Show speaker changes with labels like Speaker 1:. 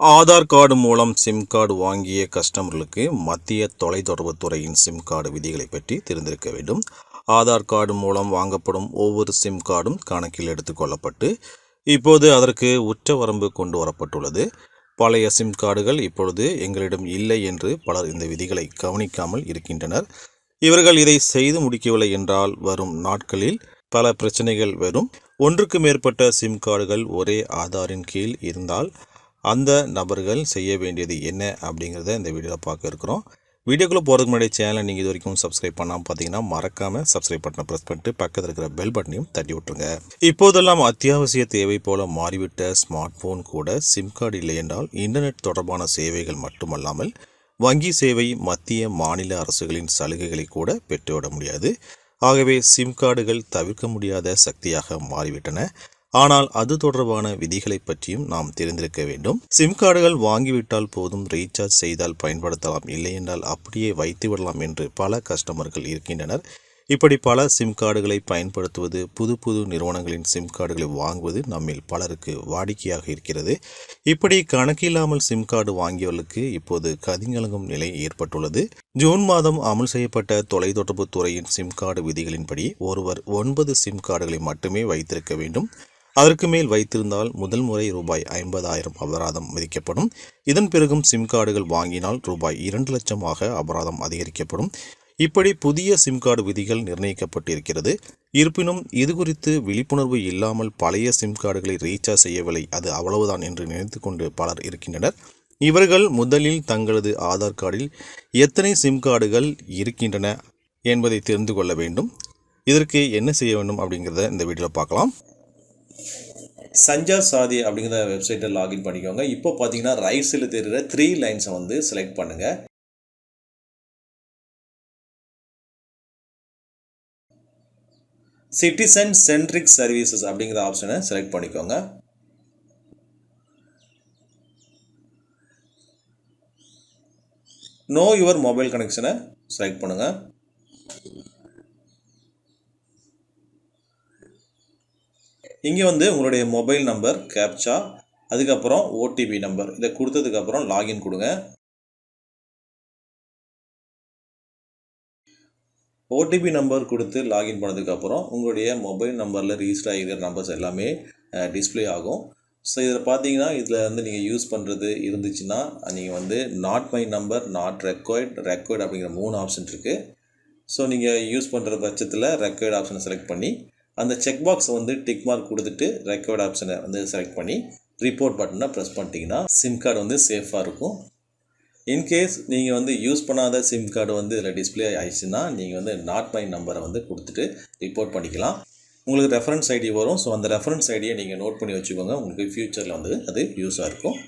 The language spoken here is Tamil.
Speaker 1: ஆதார் கார்டு மூலம் சிம் கார்டு வாங்கிய கஸ்டமர்களுக்கு மத்திய தொலைத்தொடர்பு துறையின் சிம் கார்டு விதிகளை பற்றி தெரிந்திருக்க வேண்டும். ஆதார் கார்டு மூலம் வாங்கப்படும் ஒவ்வொரு சிம் கார்டும் கணக்கில் எடுத்துக்கொள்ளப்பட்டு இப்போது அதற்கு உச்சவரம்பு கொண்டு வரப்பட்டுள்ளது. பழைய சிம் கார்டுகள் இப்பொழுது எங்களிடம் இல்லை என்று பலர் இந்த விதிகளை கவனிக்காமல் இருக்கின்றனர். இவர்கள் இதை செய்து முடிக்கவில்லை என்றால் வரும் நாட்களில் பல பிரச்சனைகள் வரும். ஒன்றுக்கு மேற்பட்ட சிம் கார்டுகள் ஒரே ஆதாரின் கீழ் இருந்தால் அந்த நபர்கள் செய்ய வேண்டியது என்ன அப்படிங்கிறத இந்த வீடியோவில் பார்க்க இருக்கிறோம். வீடியோக்குள்ளே போகிறதுக்கு முன்னாடி சேனலை நீங்கள் இது வரைக்கும் சப்ஸ்கிரைப் பண்ணாமல் பார்த்தீங்கன்னா மறக்காமல் சப்ஸ்கிரைப் பட்டனை ப்ரெஸ் பண்ணிட்டு பக்கத்தில் இருக்கிற பெல் பட்டனையும் தட்டி விட்டுருங்க. இப்போதெல்லாம் அத்தியாவசிய தேவை போல மாறிவிட்ட ஸ்மார்ட் ஃபோன் கூட சிம் கார்டு இல்லை என்றால் இன்டர்நெட் தொடர்பான சேவைகள் மட்டுமல்லாமல் வங்கி சேவை, மத்திய மாநில அரசுகளின் சலுகைகளை கூட பெற்றுவிட முடியாது. ஆகவே சிம் கார்டுகள் தவிர்க்க முடியாத சக்தியாக மாறிவிட்டன. ஆனால் அது தொடர்பான விதிகளை பற்றியும் நாம் தெரிந்திருக்க வேண்டும். சிம் கார்டுகள் வாங்கிவிட்டால் போதும், ரீசார்ஜ் செய்தால் பயன்படுத்தலாம், இல்லை என்றால் அப்படியே வைத்து விடலாம் என்று பல கஸ்டமர்கள் இருக்கின்றனர். இப்படி பல சிம் கார்டுகளை பயன்படுத்துவது, புது நிறுவனங்களின் சிம் கார்டுகளை வாங்குவது நம்மில் பலருக்கு வாடிக்கையாக இருக்கிறது. இப்படி கணக்கில்லாமல் சிம் கார்டு வாங்கியவர்களுக்கு இப்போது கதிகலங்கும் நிலை ஏற்பட்டுள்ளது. ஜூன் மாதம் அமல் செய்யப்பட்ட தொலைத்தொடர்பு துறையின் சிம் கார்டு விதிகளின்படி ஒருவர் 9 சிம் கார்டுகளை மட்டுமே வைத்திருக்க வேண்டும். அதற்கு மேல் வைத்திருந்தால் முதல் முறை ரூபாய் 50,000 அபராதம் விதிக்கப்படும். இதன் பிறகும் சிம் கார்டுகள் வாங்கினால் ரூபாய் 2 லட்சமாக அபராதம் அதிகரிக்கப்படும். இப்படி புதிய சிம் கார்டு விதிகள் நிர்ணயிக்கப்பட்டிருக்கிறது. இருப்பினும் இது குறித்து விழிப்புணர்வு இல்லாமல் பழைய சிம் கார்டுகளை ரீசார்ஜ் செய்யவில்லை, அது அவ்வளவுதான் என்று நினைத்து கொண்டு பலர் இருக்கின்றனர். இவர்கள் முதலில் தங்களது ஆதார் கார்டில் எத்தனை சிம் கார்டுகள் இருக்கின்றன என்பதை தெரிந்து கொள்ள வேண்டும். இதற்கு என்ன செய்ய வேண்டும் அப்படிங்கிறத இந்த வீடியோவில் பார்க்கலாம்.
Speaker 2: சஞ்சார் சாதி அப்படிங்கிற வெப்சைட்டில் லாகின் பண்ணிக்கோங்க. இப்போ பார்த்தீங்கன்னா ரைட் சைடில் தெரிகிற 3 லைன்ஸை வந்து செலக்ட் பண்ணுங்கள். சிட்டிசன் சென்ட்ரிக் சர்வீசஸ் அப்படிங்கிற ஆப்ஷனை செலக்ட் பண்ணிக்கோங்க. நோ யுவர் மொபைல் கனெக்ஷனை செலக்ட் பண்ணுங்கள். இங்கே வந்து உங்களுடைய மொபைல் நம்பர், கேப்சா, அதுக்கப்புறம் ஓடிபி நம்பர் இதை கொடுத்ததுக்கப்புறம் லாகின் கொடுங்க. ஓடிபி நம்பர் கொடுத்து லாகின் பண்ணதுக்கப்புறம் உங்களுடைய மொபைல் நம்பரில் ரிஜிஸ்டர் ஆகிற நம்பர்ஸ் எல்லாமே டிஸ்பிளே ஆகும். ஸோ இதில் பார்த்தீங்கன்னா இதில் வந்து நீங்கள் யூஸ் பண்ணுறது இருந்துச்சுன்னா நீங்கள் வந்து not my number, not required அப்படிங்கிற 3 ஆப்ஷன் இருக்குது. ஸோ நீங்கள் யூஸ் பண்ணுற பட்சத்தில் ரெக்வயர்ட் ஆப்ஷனை செலக்ட் பண்ணி அந்த செக் பாக்ஸை வந்து டிக் மார்க் கொடுத்துட்டு ரெக்வயர்ட் ஆப்ஷனை வந்து செலக்ட் பண்ணி ரிப்போர்ட் பட்டனை ப்ரெஸ் பண்ணிட்டீங்கன்னா சிம் கார்டு வந்து சேஃபாக இருக்கும். இன்கேஸ் நீங்கள் வந்து யூஸ் பண்ணாத சிம் கார்டு வந்து இதில் டிஸ்பிளே ஆயிடுச்சுன்னா நீங்கள் வந்து நாட் மை நம்பரை வந்து கொடுத்துட்டு ரிப்போர்ட் பண்ணிக்கலாம். உங்களுக்கு ரெஃபரன்ஸ் ஐடி வரும். ஸோ அந்த ரெஃபரன்ஸ் ஐடியை நீங்கள் நோட் பண்ணி வச்சுக்கோங்க. உங்களுக்கு ஃப்யூச்சரில் வந்து அது யூஸாக இருக்கும்.